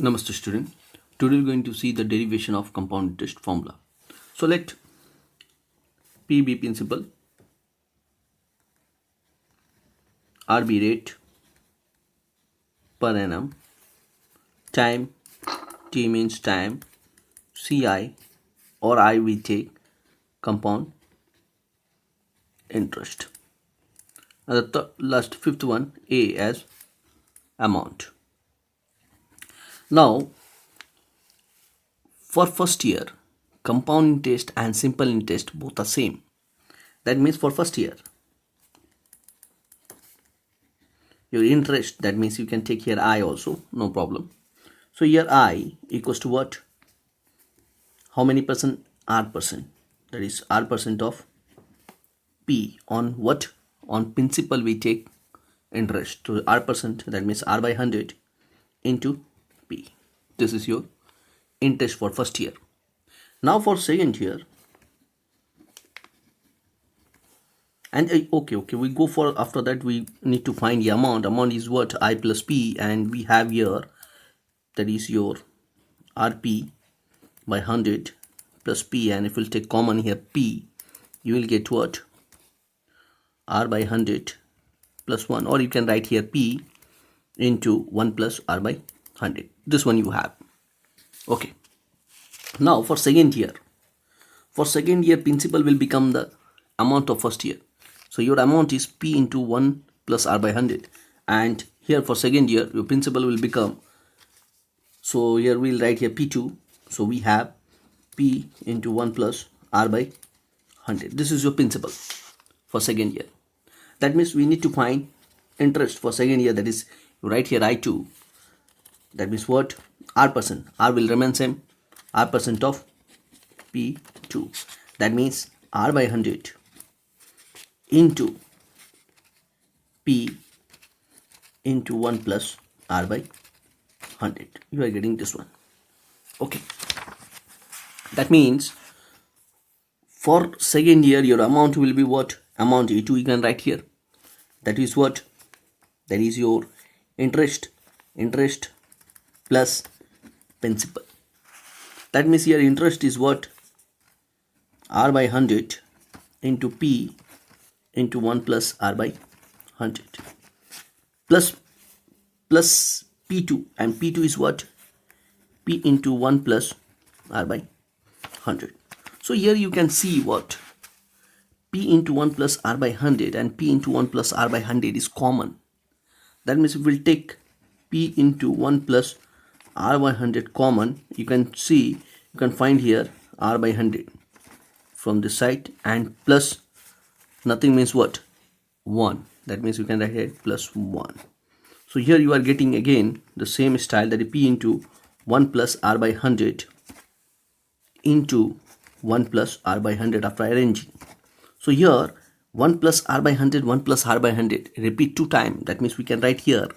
Namaste student. Today we are going to see the derivation of compound interest formula. So let P be principal, R be rate per annum, time, T means time, CI or I we take compound interest. And the last fifth one, A as amount. Now for first year, compound interest and simple interest both are same. That means for first year, your interest, that means you can take here I also, no problem. So here I equals to what? How many percent? R percent. That is R percent of P on what? On principal we take interest. So R percent, that means R by 100 into P. This is your interest for first year. Now for second year, and okay, we go for, after that we need to find the amount. Amount is what? I plus P, and we have here, that is your RP by 100 plus P, and if we'll take common here P, you will get what? R by 100 plus 1, or you can write here P into 1 plus R by 100. This one you have. Okay. Now for second year, principal will become the amount of first year. So your amount is P into 1 plus R by 100, and here for second year your principal will become, so here we'll write here P2. So we have P into 1 plus R by 100. This is your principal for second year. That means we need to find interest for second year. That is, you write here I2. That means what? R percent. R will remain same. R percent of P2. That means R by 100 into P into 1 plus R by 100. You are getting this one. Okay. That means for second year your amount will be what? Amount A2 you can write here. That is what? That is your interest plus principal. That means here interest is what? R by 100 into P into 1 plus R by 100 plus P2, and P2 is what? P into 1 plus R by 100. So here you can see what? P into 1 plus R by 100 and P into 1 plus R by 100 is common. That means if we'll take P into 1 plus R by 100 common, you can see, you can find here R by 100 from this side, and plus nothing means what? 1. That means you can write here plus 1. So here you are getting again the same style, that is P into 1 plus R by 100 into 1 plus R by 100 after arranging. So here 1 plus R by 100, 1 plus R by 100, repeat 2 times. That means we can write here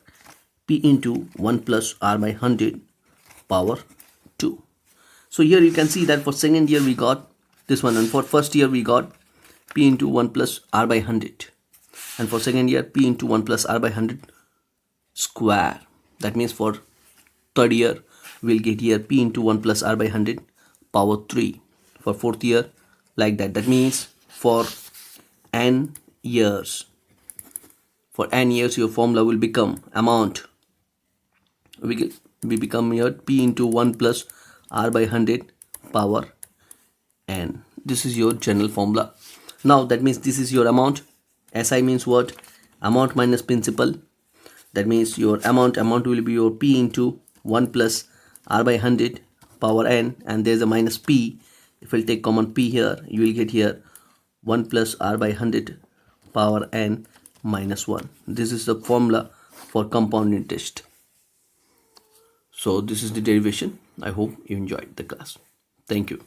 P into 1 plus R by 100 power 2. So here you can see that for second year we got this one, and for first year we got P into 1 plus R by 100, and for second year P into 1 plus R by 100 square. That means for third year we'll get here P into 1 plus R by 100 power 3. For fourth year like that. That means for n years, your formula will become amount, we become here P into 1 plus R by 100 power n. This is your general formula. Now that means this is your amount. SI means what? Amount minus principal. That means your amount will be your P into 1 plus R by 100 power n, and there's a minus P. If we'll take common P here, you will get here 1 plus R by 100 power n minus 1. This is the formula for compound interest. So this is the derivation. I hope you enjoyed the class. Thank you.